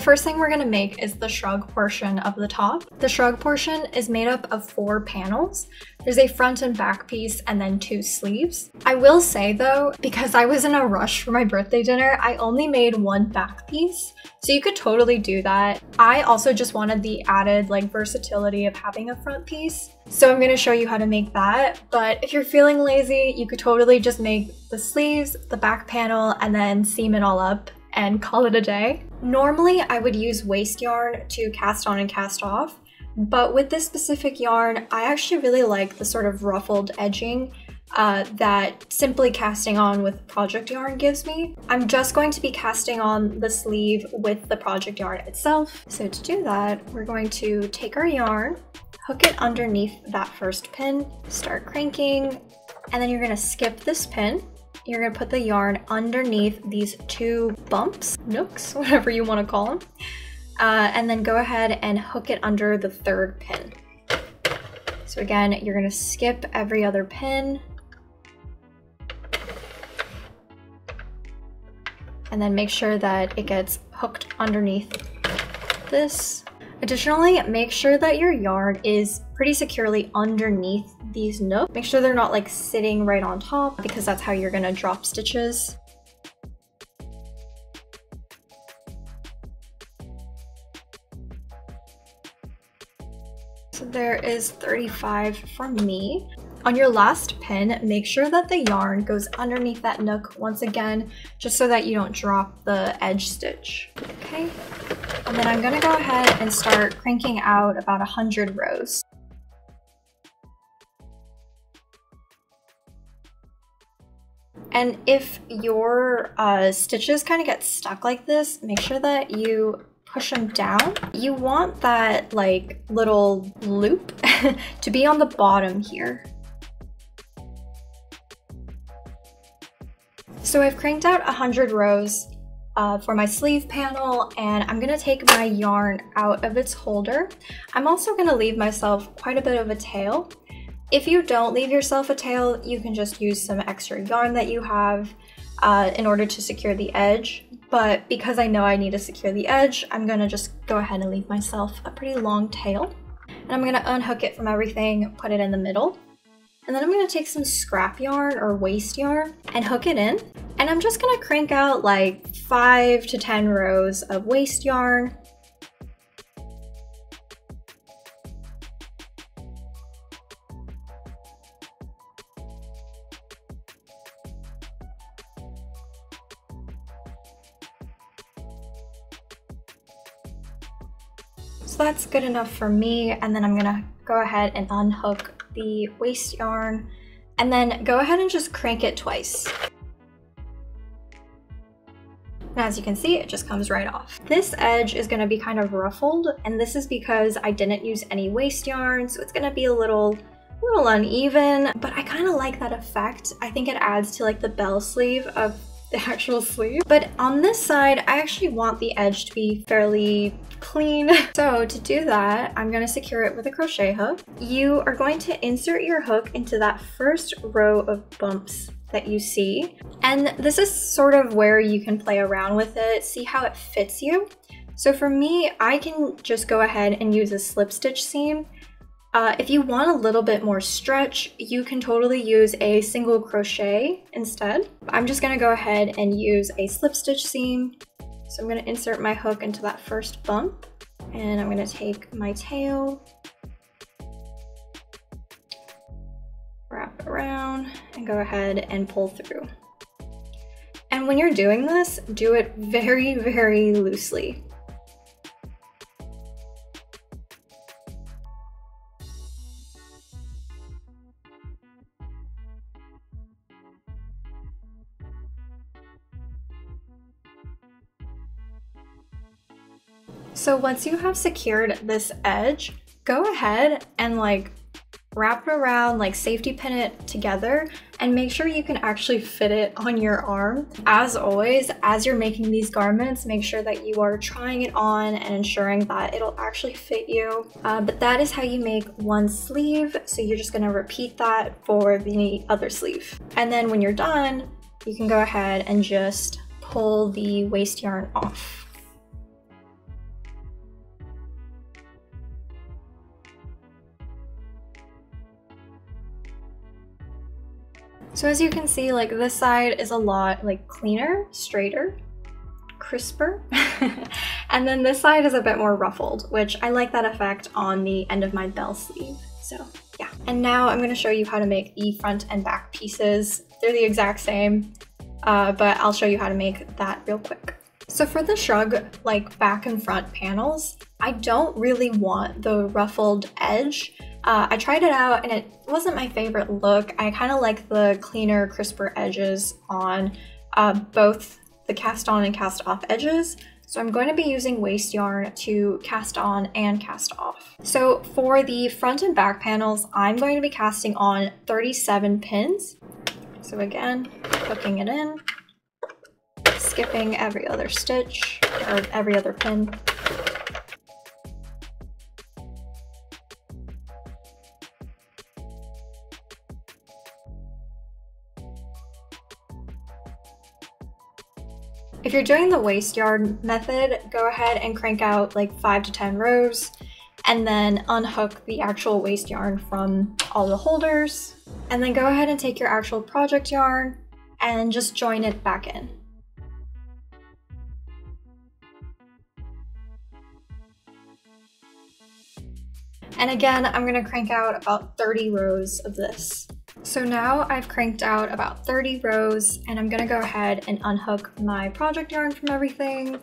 first thing we're gonna make is the shrug portion of the top. The shrug portion is made up of 4 panels. There's a front and back piece and then 2 sleeves. I will say though, because I was in a rush for my birthday dinner, I only made 1 back piece. So you could totally do that. I also just wanted the added like versatility of having a front piece. So I'm gonna show you how to make that. But if you're feeling lazy, you could totally just make the sleeves, the back panel, and then seam it all up and call it a day. Normally I would use waste yarn to cast on and cast off, but with this specific yarn, I actually really like the sort of ruffled edging that simply casting on with project yarn gives me. I'm just going to be casting on the sleeve with the project yarn itself. So to do that, we're going to take our yarn, hook it underneath that first pin, start cranking, and then you're gonna skip this pin. You're gonna put the yarn underneath these 2 bumps, nooks, whatever you wanna call them, and then go ahead and hook it under the 3rd pin. So again, you're gonna skip every other pin, and then make sure that it gets hooked underneath this. Additionally, make sure that your yarn is pretty securely underneath these nooks. Make sure they're not like sitting right on top, because that's how you're gonna drop stitches. So there is 35 for me. On your last pin, make sure that the yarn goes underneath that nook once again, just so that you don't drop the edge stitch, okay? And then I'm gonna go ahead and start cranking out about 100 rows. And if your stitches kind of get stuck like this, make sure that you push them down. You want that like little loop to be on the bottom here. So I've cranked out 100 rows for my sleeve panel, and I'm gonna take my yarn out of its holder. I'm also gonna leave myself quite a bit of a tail. If you don't leave yourself a tail, you can just use some extra yarn that you have in order to secure the edge. But because I know I need to secure the edge, I'm gonna just go ahead and leave myself a pretty long tail. And I'm gonna unhook it from everything, put it in the middle. And then I'm gonna take some scrap yarn or waste yarn and hook it in. And I'm just gonna crank out like 5 to 10 rows of waste yarn. So that's good enough for me. And then I'm gonna go ahead and unhook the waste yarn and then go ahead and just crank it twice. And as you can see, it just comes right off. This edge is gonna be kind of ruffled, and this is because I didn't use any waste yarn, so it's gonna be a little uneven, but I kind of like that effect. I think it adds to like the bell sleeve of the actual sleeve. But on this side, I actually want the edge to be fairly clean. So to do that, I'm going to secure it with a crochet hook. You are going to insert your hook into that first row of bumps that you see. And this is sort of where you can play around with it, see how it fits you. So for me, I can just go ahead and use a slip stitch seam. If you want a little bit more stretch, you can totally use a single crochet instead. I'm just gonna go ahead and use a slip stitch seam. So I'm gonna insert my hook into that first bump, and I'm gonna take my tail, wrap it around, and go ahead and pull through. And when you're doing this, do it very, very loosely. So once you have secured this edge, go ahead and like wrap it around, like safety pin it together, and make sure you can actually fit it on your arm. As always, as you're making these garments, make sure that you are trying it on and ensuring that it'll actually fit you. But that is how you make one sleeve. So you're just gonna repeat that for the other sleeve. And then when you're done, you can go ahead and just pull the waste yarn off. So as you can see, like this side is a lot like cleaner, straighter, crisper. And then this side is a bit more ruffled, which I like that effect on the end of my bell sleeve. So yeah. And now I'm gonna show you how to make the front and back pieces. They're the exact same, but I'll show you how to make that real quick. So for the shrug, like back and front panels, I don't really want the ruffled edge. I tried it out and it wasn't my favorite look. I kind of like the cleaner, crisper edges on both the cast on and cast off edges. So I'm going to be using waste yarn to cast on and cast off. So for the front and back panels, I'm going to be casting on 37 pins. So again, hooking it in, skipping every other stitch or every other pin. If you're doing the waste yarn method, go ahead and crank out like 5 to 10 rows and then unhook the actual waste yarn from all the holders. And then go ahead and take your actual project yarn and just join it back in. And again, I'm gonna crank out about 30 rows of this. So now I've cranked out about 30 rows and I'm gonna go ahead and unhook my project yarn from everything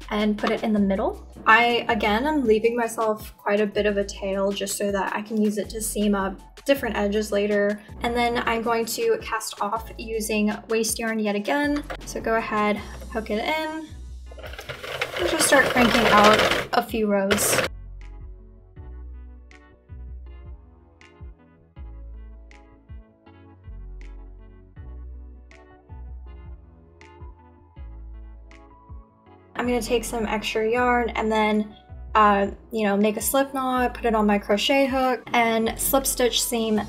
and put it in the middle. Again, I'm leaving myself quite a bit of a tail just so that I can use it to seam up different edges later. And then I'm going to cast off using waste yarn yet again. So go ahead, hook it in, and just start cranking out a few rows. I'm going to take some extra yarn and then, you know, make a slip knot, put it on my crochet hook, and slip stitch seam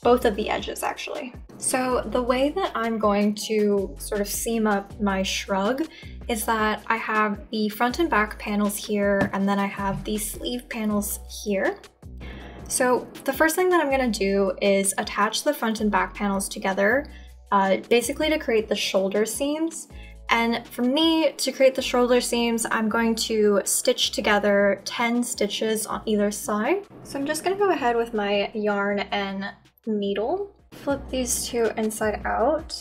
both of the edges actually. So the way that I'm going to sort of seam up my shrug is that I have the front and back panels here, and then I have the sleeve panels here. So the first thing that I'm going to do is attach the front and back panels together, basically to create the shoulder seams. And for me, to create the shoulder seams, I'm going to stitch together 10 stitches on either side. So I'm just gonna go ahead with my yarn and needle, flip these two inside out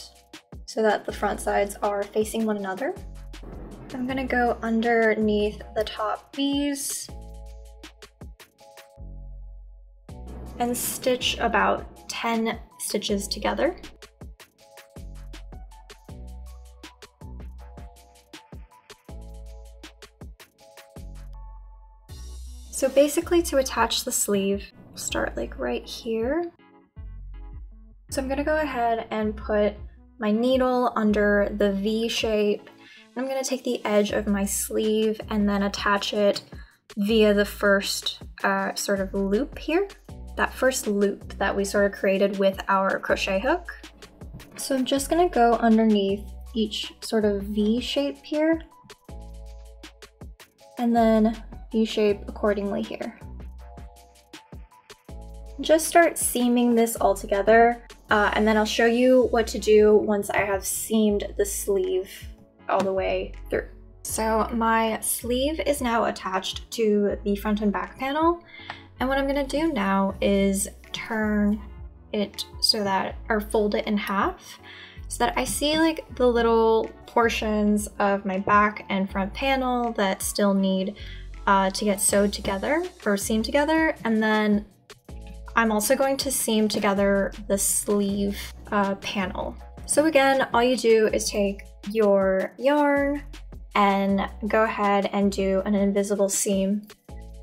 so that the front sides are facing one another. I'm gonna go underneath the top V's and stitch about 10 stitches together. So basically, to attach the sleeve, start like right here. So I'm gonna go ahead and put my needle under the V shape. I'm gonna take the edge of my sleeve and then attach it via the first sort of loop here. That first loop that we sort of created with our crochet hook. So I'm just gonna go underneath each sort of V shape here. And then V-shape accordingly here. Just start seaming this all together, and then I'll show you what to do once I have seamed the sleeve all the way through. So my sleeve is now attached to the front and back panel, and what I'm gonna do now is turn it so that, or fold it in half, so that I see like the little portions of my back and front panel that still need to get sewed together or seamed together. And then I'm also going to seam together the sleeve panel. So again, all you do is take your yarn and go ahead and do an invisible seam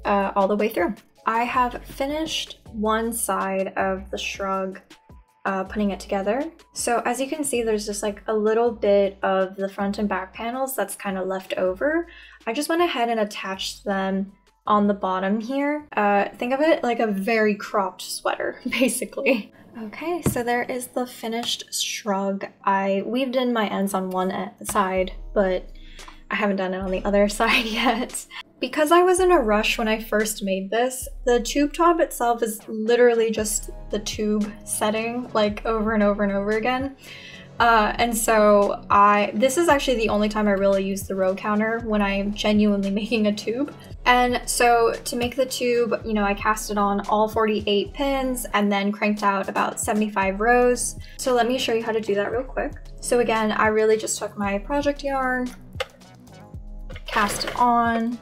all the way through. I have finished one side of the shrug putting it together. So as you can see, there's just like a little bit of the front and back panels that's kind of left over. I just went ahead and attached them on the bottom here. Think of it like a very cropped sweater, basically. Okay, so there is the finished shrug. I weaved in my ends on one side, but I haven't done it on the other side yet. Because I was in a rush when I first made this, the tube top itself is literally just the tube setting, like over and over and over again. And so this is actually the only time I really use the row counter, when I am genuinely making a tube. And so to make the tube, you know, I cast it on all 48 pins and then cranked out about 75 rows. So let me show you how to do that real quick. So again, I really just took my project yarn, cast it on,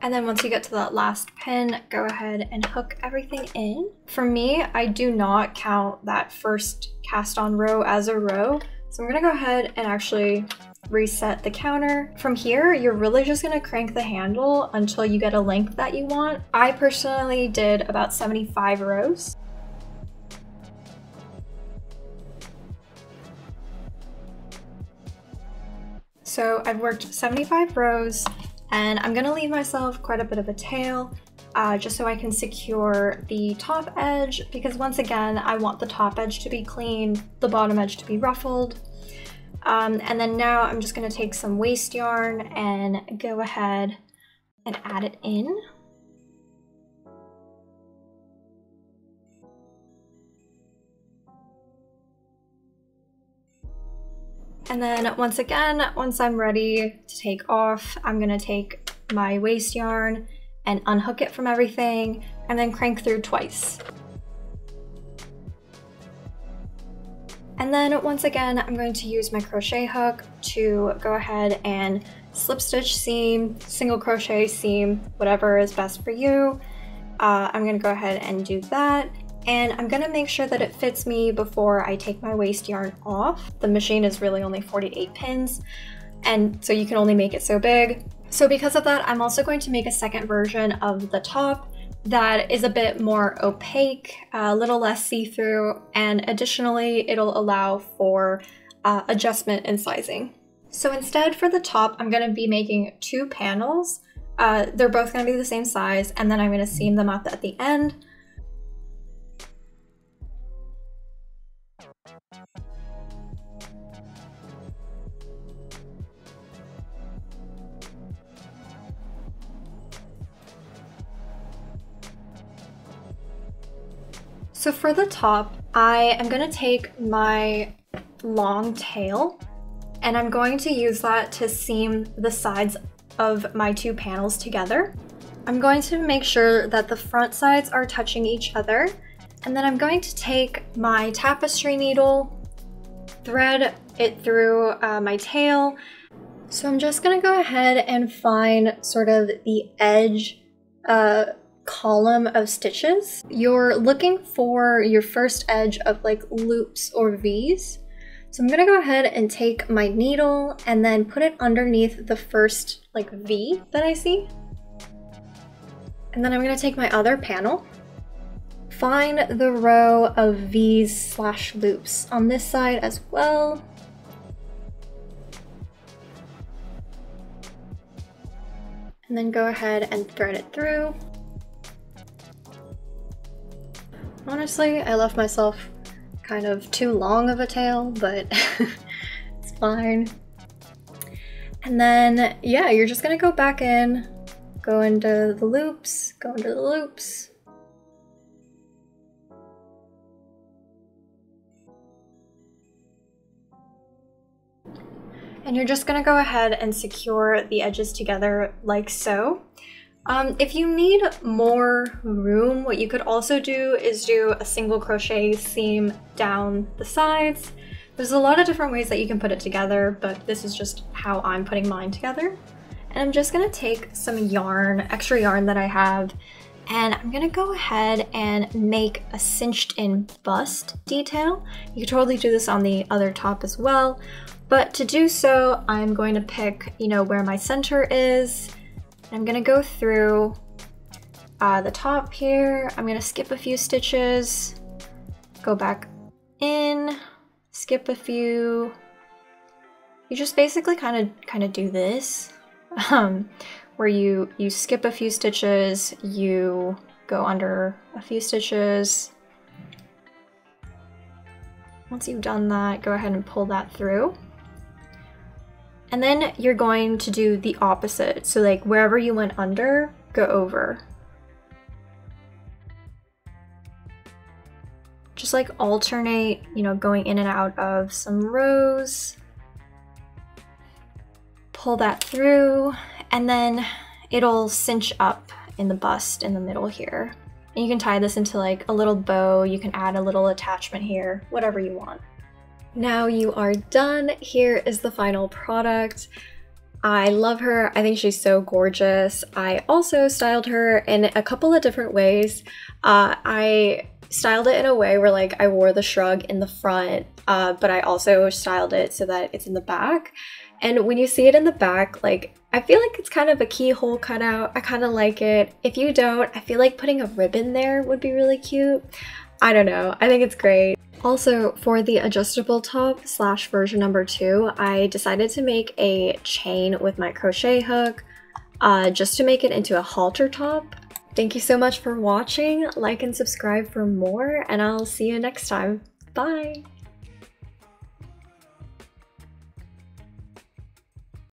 and then once you get to that last pin, go ahead and hook everything in. For me, I do not count that first cast on row as a row. So I'm gonna go ahead and actually reset the counter. From here, you're really just gonna crank the handle until you get a length that you want. I personally did about 75 rows. So I've worked 75 rows. And I'm gonna leave myself quite a bit of a tail just so I can secure the top edge, because once again, I want the top edge to be clean, the bottom edge to be ruffled. And then now I'm just gonna take some waste yarn and go ahead and add it in. And then once again, once I'm ready to take off, I'm gonna take my waste yarn and unhook it from everything and then crank through twice. And then once again, I'm going to use my crochet hook to go ahead and slip stitch seam, single crochet seam, whatever is best for you. I'm gonna go ahead and do that. And I'm gonna make sure that it fits me before I take my waste yarn off. The machine is really only 48 pins, and so you can only make it so big. So because of that, I'm also going to make a second version of the top that is a bit more opaque, a little less see-through, and additionally, it'll allow for adjustment in sizing. So instead for the top, I'm gonna be making 2 panels. They're both gonna be the same size, and then I'm gonna seam them up at the end. So for the top, I am gonna take my long tail and I'm going to use that to seam the sides of my 2 panels together. I'm going to make sure that the front sides are touching each other, and then I'm going to take my tapestry needle, thread it through my tail. So I'm just gonna go ahead and find sort of the edge column of stitches. You're looking for your first edge of like loops or V's. So I'm gonna go ahead and take my needle and then put it underneath the first like V that I see. And then I'm gonna take my other panel, find the row of V's / loops on this side as well. And then go ahead and thread it through. Honestly, I left myself kind of too long of a tail, but it's fine. And then, yeah, you're just gonna go back in, go into the loops, go into the loops. And you're just gonna go ahead and secure the edges together like so. If you need more room, what you could also do is do a single crochet seam down the sides. There's a lot of different ways that you can put it together, but this is just how I'm putting mine together. And I'm just gonna take some yarn, extra yarn that I have, and I'm gonna go ahead and make a cinched in bust detail. You could totally do this on the other top as well, but to do so, I'm going to pick, you know, where my center is. I'm gonna go through the top here. I'm gonna skip a few stitches, go back in, skip a few. You just basically kind of do this where you skip a few stitches, you go under a few stitches. Once you've done that, go ahead and pull that through. And then you're going to do the opposite. So like wherever you went under, go over. Just like alternate, you know, going in and out of some rows. Pull that through, and then it'll cinch up in the bust in the middle here. And you can tie this into like a little bow, you can add a little attachment here, whatever you want. Now you are done. Here is the final product. I love her. I think she's so gorgeous. I also styled her in a couple of different ways. I styled it in a way where like I wore the shrug in the front, but I also styled it so that it's in the back. And when you see it in the back, like, I feel like it's kind of a keyhole cutout. I kind of like it. If you don't, I feel like putting a ribbon there would be really cute. I don't know. I think it's great. Also, for the adjustable top slash version number 2, I decided to make a chain with my crochet hook just to make it into a halter top. Thank you so much for watching. Like and subscribe for more, and I'll see you next time. Bye!